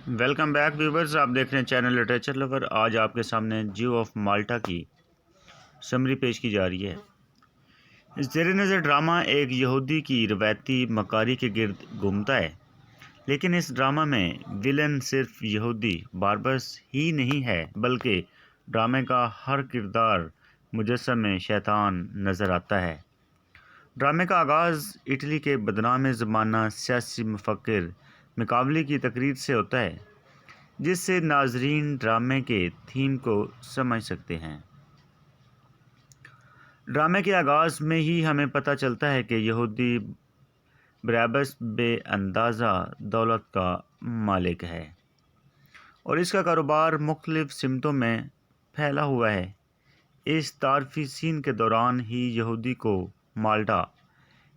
Welcome back viewers, آپ دیکھ رہے ہیں چینل لٹریچر لور۔ آج آپ کے سامنے جیو آف مالٹا کی سمری پیش کی جا رہی ہے۔ زیر نظر ڈرامہ ایک یہودی کی روایتی مکاری کے گرد گھومتا ہے، لیکن اس ڈرامہ میں ویلن صرف یہودی باربس ہی نہیں ہے، بلکہ ڈرامے کا ہر کردار مجسم شیطان نظر آتا ہے۔ ڈرامے کا آغاز اٹلی کے بدنام زمانہ سیاسی مفکر میکاولی کی تقریر سے ہوتا ہے، جس سے ناظرین ڈرامے کے تھیم کو سمجھ سکتے ہیں۔ ڈرامے کے آغاز میں ہی ہمیں پتہ چلتا ہے کہ یہودی بریبس بے اندازہ دولت کا مالک ہے اور اس کا کاروبار مختلف سمتوں میں پھیلا ہوا ہے۔ اس تعارفی سین کے دوران ہی یہودی کو مالٹا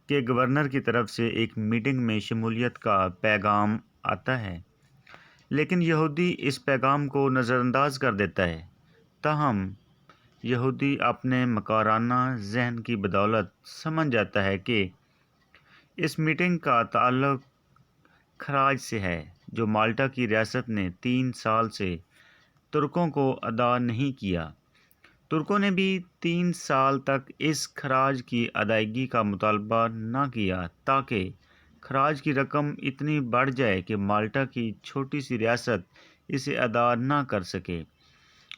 کے گورنر کی طرف سے ایک میٹنگ میں شمولیت کا پیغام آتا ہے، لیکن یہودی اس پیغام کو نظر انداز کر دیتا ہے۔ تاہم یہودی اپنے مکارانہ ذہن کی بدولت سمجھ جاتا ہے کہ اس میٹنگ کا تعلق خراج سے ہے جو مالٹا کی ریاست نے 3 سال سے ترکوں کو ادا نہیں کیا۔ ترکوں نے بھی 3 سال تک اس خراج کی ادائیگی کا مطالبہ نہ کیا تاکہ خراج کی رقم اتنی بڑھ جائے کہ مالٹا کی چھوٹی سی ریاست اسے ادا نہ کر سکے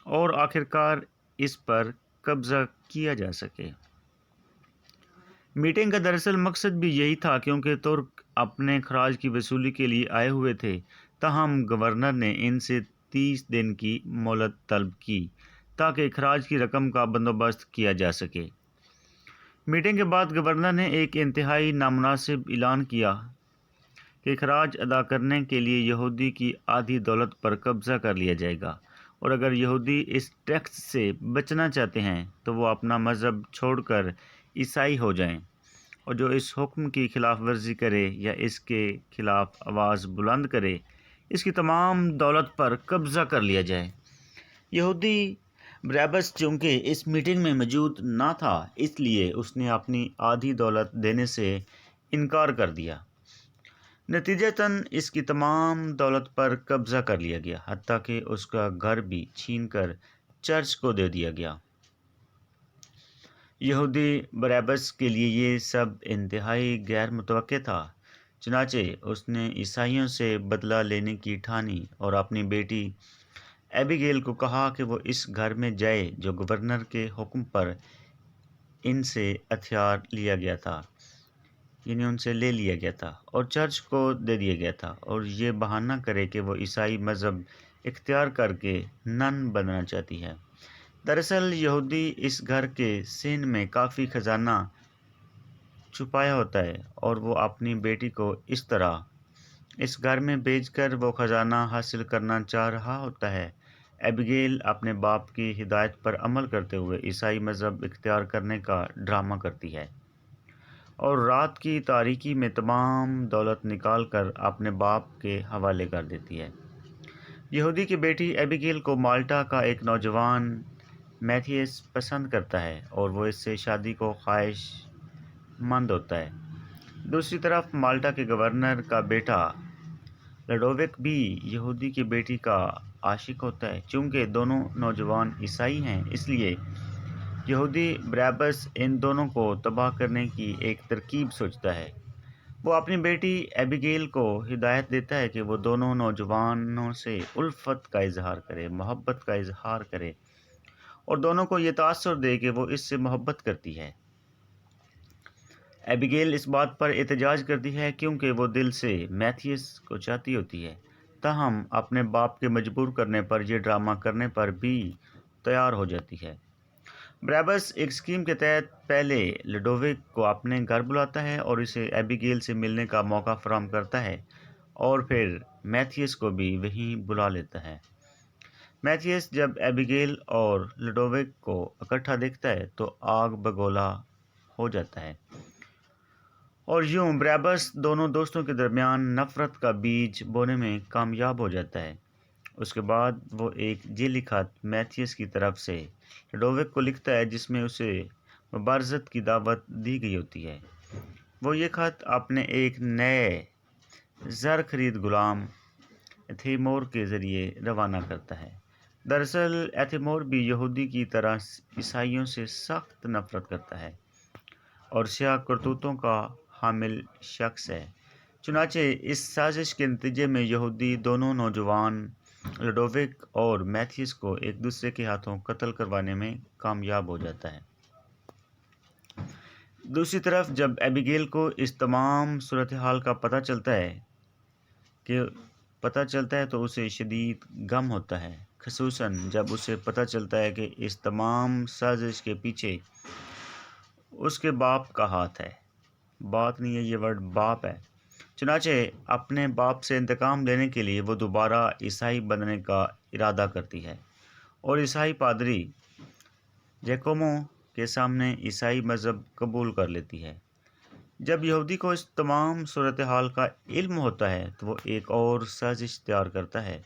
اور آخرکار اس پر قبضہ کیا جا سکے۔ میٹنگ کا دراصل مقصد بھی یہی تھا، کیونکہ ترک اپنے خراج کی وصولی کے لیے آئے ہوئے تھے۔ تاہم گورنر نے ان سے 30 دن کی مہلت طلب کی تاکہ خراج کی رقم کا بندوبست کیا جا سکے۔ میٹنگ کے بعد گورنر نے ایک انتہائی نامناسب اعلان کیا کہ خراج ادا کرنے کے لیے یہودی کی آدھی دولت پر قبضہ کر لیا جائے گا، اور اگر یہودی اس ٹیکس سے بچنا چاہتے ہیں تو وہ اپنا مذہب چھوڑ کر عیسائی ہو جائیں، اور جو اس حکم کی خلاف ورزی کرے یا اس کے خلاف آواز بلند کرے، اس کی تمام دولت پر قبضہ کر لیا جائے۔ یہودی بریبس چونکہ اس میٹنگ میں موجود نہ تھا، اس لیے اس نے اپنی آدھی دولت دینے سے انکار کر دیا۔ نتیجتاً اس کی تمام دولت پر قبضہ کر لیا گیا، حتیٰ کہ اس کا گھر بھی چھین کر چرچ کو دے دیا گیا۔ یہودی بریبس کے لیے یہ سب انتہائی غیر متوقع تھا، چنانچہ اس نے عیسائیوں سے بدلہ لینے کی ٹھانی اور اپنی بیٹی ایبیگیل کو کہا کہ وہ اس گھر میں جائے جو گورنر کے حکم پر ان سے ہتھیار لیا گیا تھا، یعنی ان سے لے لیا گیا تھا اور چرچ کو دے دیا گیا تھا، اور یہ بہانہ کرے کہ وہ عیسائی مذہب اختیار کر کے نن بننا چاہتی ہے۔ دراصل یہودی اس گھر کے صحن میں کافی خزانہ چھپایا ہوتا ہے، اور وہ اپنی بیٹی کو اس طرح اس گھر میں بھیج کر وہ خزانہ حاصل کرنا چاہ رہا ہوتا ہے۔ ایبیگیل اپنے باپ کی ہدایت پر عمل کرتے ہوئے عیسائی مذہب اختیار کرنے کا ڈرامہ کرتی ہے اور رات کی تاریکی میں تمام دولت نکال کر اپنے باپ کے حوالے کر دیتی ہے۔ یہودی کی بیٹی ایبیگیل کو مالٹا کا ایک نوجوان میتھیس پسند کرتا ہے اور وہ اس سے شادی کو خواہش مند ہوتا ہے۔ دوسری طرف مالٹا کے گورنر کا بیٹا لڈووک بھی یہودی کی بیٹی کا عاشق ہوتا ہے۔ چونکہ دونوں نوجوان عیسائی ہیں، اس لیے یہودی بریبس ان دونوں کو تباہ کرنے کی ایک ترکیب سوچتا ہے۔ وہ اپنی بیٹی ایبیگیل کو ہدایت دیتا ہے کہ وہ دونوں نوجوانوں سے الفت کا اظہار کرے، محبت کا اظہار کرے، اور دونوں کو یہ تاثر دے کہ وہ اس سے محبت کرتی ہے۔ ایبیگیل اس بات پر احتجاج کرتی ہے کیونکہ وہ دل سے میتھیس کو چاہتی ہوتی ہے، تاہم اپنے باپ کے مجبور کرنے پر یہ ڈرامہ کرنے پر بھی تیار ہو جاتی ہے۔ بریبس ایک اسکیم کے تحت پہلے لڈووک کو اپنے گھر بلاتا ہے اور اسے ایبیگیل سے ملنے کا موقع فراہم کرتا ہے، اور پھر میتھیس کو بھی وہیں بلا لیتا ہے۔ میتھیس جب ایبیگیل اور لڈووک کو اکٹھا دیکھتا ہے تو آگ بگولا ہو جاتا ہے، اور یوں بریبس دونوں دوستوں کے درمیان نفرت کا بیج بونے میں کامیاب ہو جاتا ہے۔ اس کے بعد وہ ایک ذیلی خط میتھیس کی طرف سے لڈووک کو لکھتا ہے، جس میں اسے مبارزت کی دعوت دی گئی ہوتی ہے۔ وہ یہ خط اپنے ایک نئے زر خرید غلام ایتھیمور کے ذریعے روانہ کرتا ہے۔ دراصل ایتھیمور بھی یہودی کی طرح عیسائیوں سے سخت نفرت کرتا ہے اور سیاہ کرتوتوں کا حامل شخص ہے۔ چنانچہ اس سازش کے نتیجے میں یہودی دونوں نوجوان لڈووک اور میتھیس کو ایک دوسرے کے ہاتھوں قتل کروانے میں کامیاب ہو جاتا ہے۔ دوسری طرف جب ایبیگیل کو اس تمام صورتحال کا پتہ چلتا ہے تو اسے شدید غم ہوتا ہے، خصوصاً جب اسے پتہ چلتا ہے کہ اس تمام سازش کے پیچھے اس کے باپ کا ہاتھ ہے۔ بات نہیں ہے، یہ ورڈ باپ ہے۔ چنانچہ اپنے باپ سے انتقام لینے کے لیے وہ دوبارہ عیسائی بننے کا ارادہ کرتی ہے اور عیسائی پادری جیکومو کے سامنے عیسائی مذہب قبول کر لیتی ہے۔ جب یہودی کو اس تمام صورتحال کا علم ہوتا ہے تو وہ ایک اور سازش تیار کرتا ہے۔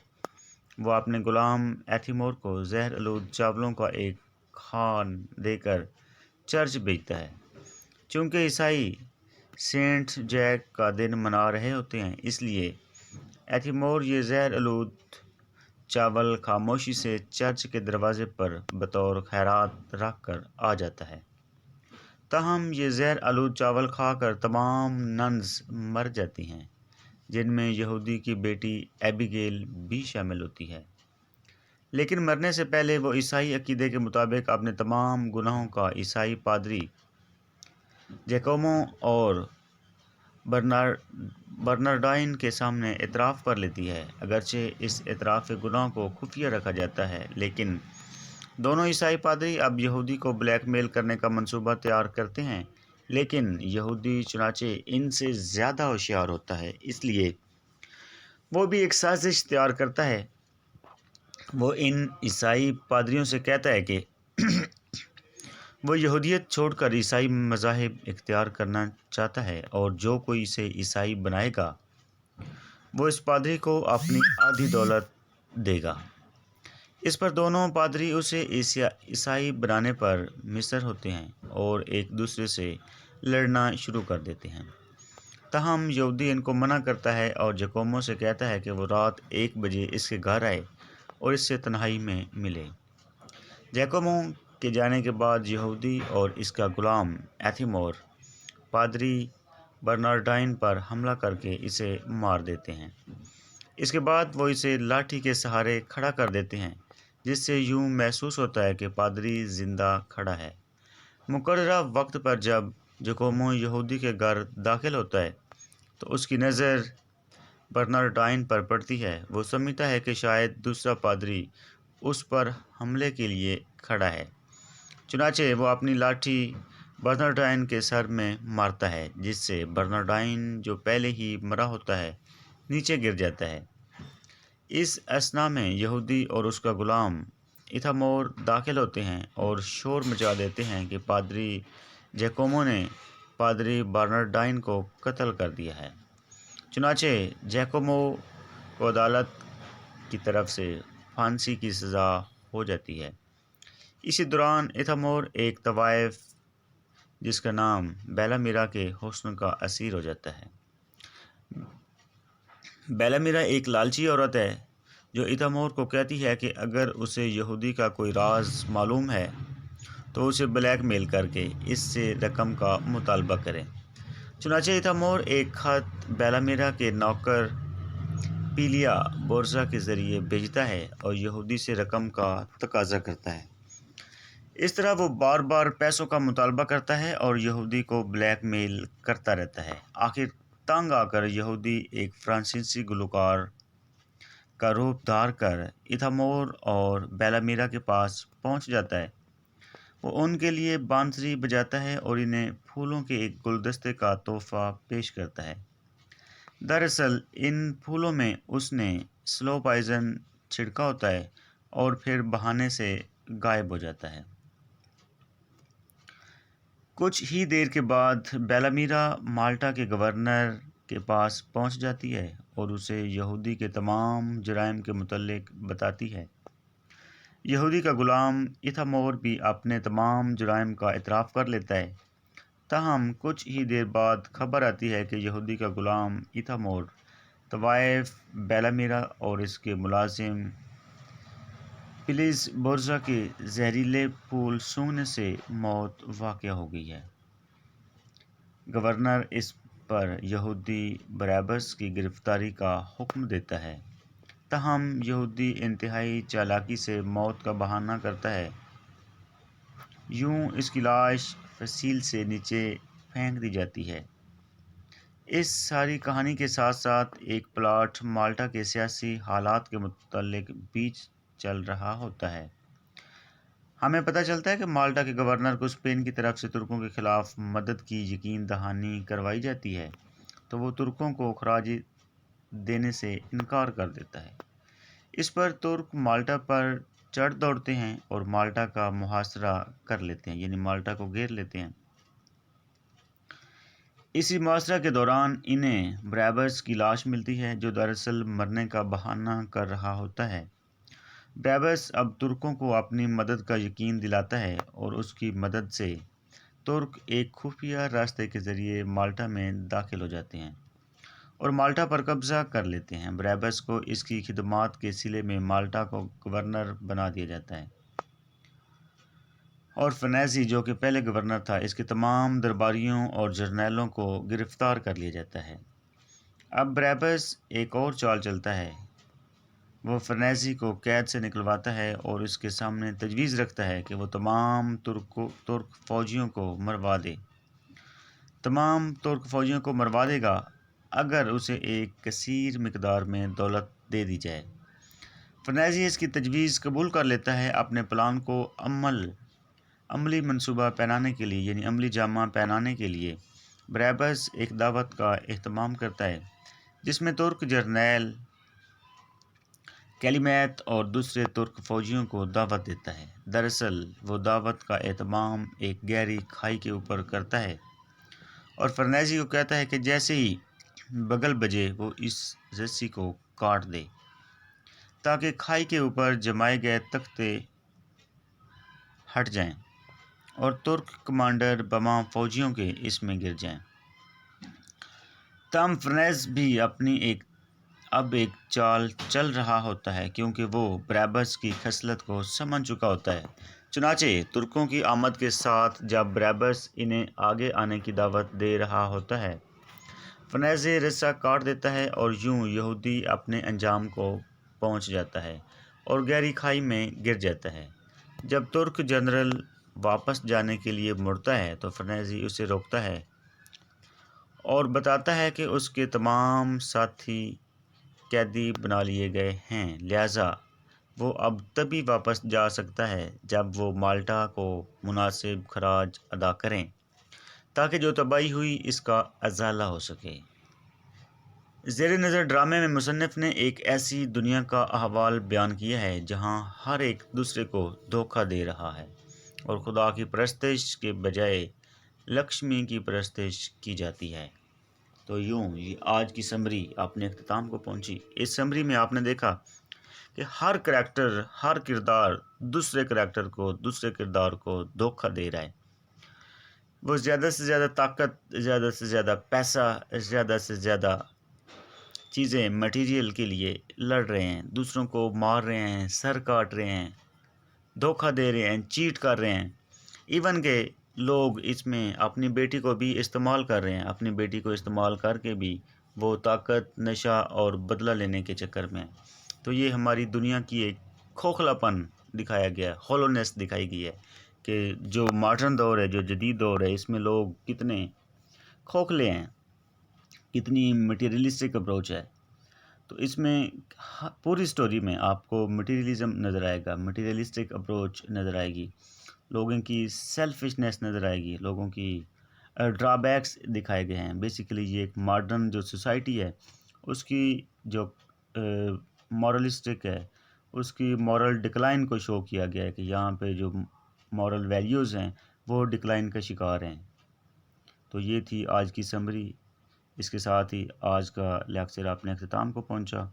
وہ اپنے غلام ایتھیمور کو زہر آلود چاولوں کا ایک خوان دے کر چرچ بھیجتا ہے۔ چونکہ عیسائی سینٹ جیک کا دن منا رہے ہوتے ہیں، اس لیے ایتھیمور یہ زہر آلود چاول خاموشی سے چرچ کے دروازے پر بطور خیرات رکھ کر آ جاتا ہے۔ تاہم یہ زہر آلود چاول کھا کر تمام ننز مر جاتی ہیں، جن میں یہودی کی بیٹی ایبیگیل بھی شامل ہوتی ہے۔ لیکن مرنے سے پہلے وہ عیسائی عقیدے کے مطابق اپنے تمام گناہوں کا عیسائی پادری جیکومو اور برنارڈائن کے سامنے اعتراف کر لیتی ہے۔ اگرچہ اس اعتراف گناہ کو خفیہ رکھا جاتا ہے، لیکن دونوں عیسائی پادری اب یہودی کو بلیک میل کرنے کا منصوبہ تیار کرتے ہیں۔ لیکن یہودی چنانچہ ان سے زیادہ ہوشیار ہوتا ہے، اس لیے وہ بھی ایک سازش تیار کرتا ہے۔ وہ ان عیسائی پادریوں سے کہتا ہے کہ وہ یہودیت چھوڑ کر عیسائی مذاہب اختیار کرنا چاہتا ہے اور جو کوئی اسے عیسائی بنائے گا وہ اس پادری کو اپنی آدھی دولت دے گا۔ اس پر دونوں پادری اسے عیسائی بنانے پر مصر ہوتے ہیں اور ایک دوسرے سے لڑنا شروع کر دیتے ہیں۔ تاہم یہودی ان کو منع کرتا ہے اور جیکومو سے کہتا ہے کہ وہ رات 1 بجے اس کے گھر آئے اور اس سے تنہائی میں ملے۔ جیکومو کے جانے کے بعد یہودی اور اس کا غلام ایتھیمور پادری برنارڈائن پر حملہ کر کے اسے مار دیتے ہیں۔ اس کے بعد وہ اسے لاٹھی کے سہارے کھڑا کر دیتے ہیں، جس سے یوں محسوس ہوتا ہے کہ پادری زندہ کھڑا ہے۔ مقررہ وقت پر جب جیکومو یہودی کے گھر داخل ہوتا ہے تو اس کی نظر برنارڈائن پر پڑتی ہے۔ وہ سمجھتا ہے کہ شاید دوسرا پادری اس پر حملے کے لیے کھڑا ہے۔ چنانچہ وہ اپنی لاٹھی برنارڈائن کے سر میں مارتا ہے، جس سے برنارڈائن جو پہلے ہی مرا ہوتا ہے نیچے گر جاتا ہے۔ اس اثناء میں یہودی اور اس کا غلام ایتھیمور داخل ہوتے ہیں اور شور مچا دیتے ہیں کہ پادری جیکومو نے پادری برنارڈائن کو قتل کر دیا ہے۔ چنانچہ جیکومو کو عدالت کی طرف سے پھانسی کی سزا ہو جاتی ہے۔ اسی دوران ایتھیمور ایک طوائف جس کا نام بیلا میرا کے حسن کا اسیر ہو جاتا ہے۔ بیلا میرا ایک لالچی عورت ہے جو ایتھیمور کو کہتی ہے کہ اگر اسے یہودی کا کوئی راز معلوم ہے تو اسے بلیک میل کر کے اس سے رقم کا مطالبہ کرے۔ چنانچہ ایتھیمور ایک خط بیلا میرا کے نوکر پیلیا بورزا کے ذریعے بھیجتا ہے اور یہودی سے رقم کا تقاضا کرتا ہے۔ اس طرح وہ بار بار پیسوں کا مطالبہ کرتا ہے اور یہودی کو بلیک میل کرتا رہتا ہے۔ آخر تنگ آ کر یہودی ایک فرانسیسی گلوکار کا روپ دھار کر ایتھیمور اور بیلا میرا کے پاس پہنچ جاتا ہے۔ وہ ان کے لیے بانسری بجاتا ہے اور انہیں پھولوں کے ایک گلدستے کا تحفہ پیش کرتا ہے۔ دراصل ان پھولوں میں اس نے سلو پوائزن چھڑکا ہوتا ہے اور پھر بہانے سے غائب ہو جاتا ہے۔ کچھ ہی دیر کے بعد بیلا میرا مالٹا کے گورنر کے پاس پہنچ جاتی ہے اور اسے یہودی کے تمام جرائم کے متعلق بتاتی ہے۔ یہودی کا غلام ایتھیمور بھی اپنے تمام جرائم کا اعتراف کر لیتا ہے۔ تاہم کچھ ہی دیر بعد خبر آتی ہے کہ یہودی کا غلام ایتھیمور طوائف بیلامیرا اور اس کے ملازم پلیز بورزا کے زہریلے پھول سونگھنے سے موت واقع ہو گئی ہے۔ گورنر اس پر یہودی بریبس کی گرفتاری کا حکم دیتا ہے، تاہم یہودی انتہائی چالاکی سے موت کا بہانہ کرتا ہے۔ یوں اس کی لاش فصیل سے نیچے پھینک دی جاتی ہے۔ اس ساری کہانی کے ساتھ ساتھ ایک پلاٹ مالٹا کے سیاسی حالات کے متعلق بھی چل رہا ہوتا ہے۔ ہمیں پتہ چلتا ہے کہ مالٹا کے گورنر کو اسپین کی طرف سے ترکوں کے خلاف مدد کی یقین دہانی کروائی جاتی ہے، تو وہ ترکوں کو خراج دینے سے انکار کر دیتا ہے۔ اس پر ترک مالٹا پر چڑھ دوڑتے ہیں اور مالٹا کا محاصرہ کر لیتے ہیں، یعنی مالٹا کو گھیر لیتے ہیں۔ اسی محاصرہ کے دوران انہیں بریبس کی لاش ملتی ہے، جو دراصل مرنے کا بہانہ کر رہا ہوتا ہے۔ بریبس اب ترکوں کو اپنی مدد کا یقین دلاتا ہے اور اس کی مدد سے ترک ایک خفیہ راستے کے ذریعے مالٹا میں داخل ہو جاتے ہیں اور مالٹا پر قبضہ کر لیتے ہیں۔ بریبس کو اس کی خدمات کے صلے میں مالٹا کو گورنر بنا دیا جاتا ہے، اور فرنیزی جو کہ پہلے گورنر تھا، اس کے تمام درباریوں اور جرنیلوں کو گرفتار کر لیا جاتا ہے۔ اب بریبس ایک اور چال چلتا ہے، وہ فرنیزی کو قید سے نکلواتا ہے اور اس کے سامنے تجویز رکھتا ہے کہ وہ تمام ترک فوجیوں کو مروا دے۔ تمام ترک فوجیوں کو مروا دے گا اگر اسے ایک کثیر مقدار میں دولت دے دی جائے۔ فرنیزی اس کی تجویز قبول کر لیتا ہے۔ اپنے پلان کو عملی منصوبہ پہنانے کے لیے، یعنی عملی جامہ پہنانے کے لیے، بریبس ایک دعوت کا اہتمام کرتا ہے جس میں ترک جرنیل کیلیمیت اور دوسرے ترک فوجیوں کو دعوت دیتا ہے۔ دراصل وہ دعوت کا اہتمام ایک گہری کھائی کے اوپر کرتا ہے اور فرنیزی کو کہتا ہے کہ جیسے ہی بگل بجے وہ اس رسی کو کاٹ دے تاکہ کھائی کے اوپر جمائے گئے تختے ہٹ جائیں اور ترک کمانڈر بما فوجیوں کے اس میں گر جائیں۔ تاہم فرنیز بھی اپنی اب ایک چال چل رہا ہوتا ہے، کیونکہ وہ بریبس کی خصلت کو سمجھ چکا ہوتا ہے۔ چنانچہ ترکوں کی آمد کے ساتھ جب بریبس انہیں آگے آنے کی دعوت دے رہا ہوتا ہے، فرنیز رسا کاٹ دیتا ہے اور یوں یہودی اپنے انجام کو پہنچ جاتا ہے اور گہری کھائی میں گر جاتا ہے۔ جب ترک جنرل واپس جانے کے لیے مڑتا ہے تو فرنیزی اسے روکتا ہے اور بتاتا ہے کہ اس کے تمام ساتھی قیدی بنا لیے گئے ہیں، لہٰذا وہ اب تبھی واپس جا سکتا ہے جب وہ مالٹا کو مناسب خراج ادا کریں تاکہ جو تباہی ہوئی اس کا ازالہ ہو سکے۔ زیر نظر ڈرامے میں مصنف نے ایک ایسی دنیا کا احوال بیان کیا ہے جہاں ہر ایک دوسرے کو دھوکہ دے رہا ہے اور خدا کی پرستش کے بجائے لکشمی کی پرستش کی جاتی ہے۔ تو یوں یہ آج کی سمری اپنے اختتام کو پہنچی۔ اس سمری میں آپ نے دیکھا کہ ہر کریکٹر، ہر کردار دوسرے کردار کو دھوکہ دے رہا ہے۔ وہ زیادہ سے زیادہ طاقت، زیادہ سے زیادہ پیسہ، زیادہ سے زیادہ چیزیں مٹیریل کے لیے لڑ رہے ہیں، دوسروں کو مار رہے ہیں، سر کاٹ رہے ہیں، دھوکہ دے رہے ہیں، چیٹ کر رہے ہیں۔ ایون کہ لوگ اس میں اپنی بیٹی کو بھی استعمال کر رہے ہیں، اپنی بیٹی کو استعمال کر کے بھی وہ طاقت، نشہ اور بدلہ لینے کے چکر میں۔ تو یہ ہماری دنیا کی ایک کھوکھلاپن دکھایا گیا ہے، ہولونیس دکھائی گئی ہے کہ جو ماڈرن دور ہے، جو جدید دور ہے، اس میں لوگ کتنے کھوکھلے ہیں، کتنی مٹیریلسٹک اپروچ ہے۔ تو اس میں پوری سٹوری میں آپ کو مٹیریلزم نظر آئے گا، مٹیریلسٹک اپروچ نظر آئے گی، لوگوں کی سیلفشنس نظر آئے گی، لوگوں کی ڈرا بیکس دکھائے گئے ہیں۔ بیسیکلی یہ ایک ماڈرن جو سوسائٹی ہے اس کی جو مورلسٹک ہے، اس کی مورل ڈکلائن کو شو کیا گیا ہے کہ یہاں پہ جو مورل ویلیوز ہیں وہ ڈکلائن کا شکار ہیں۔ تو یہ تھی آج کی سمری۔ اس کے ساتھ ہی آج کا لیکچر اپنے اختتام کو پہنچا۔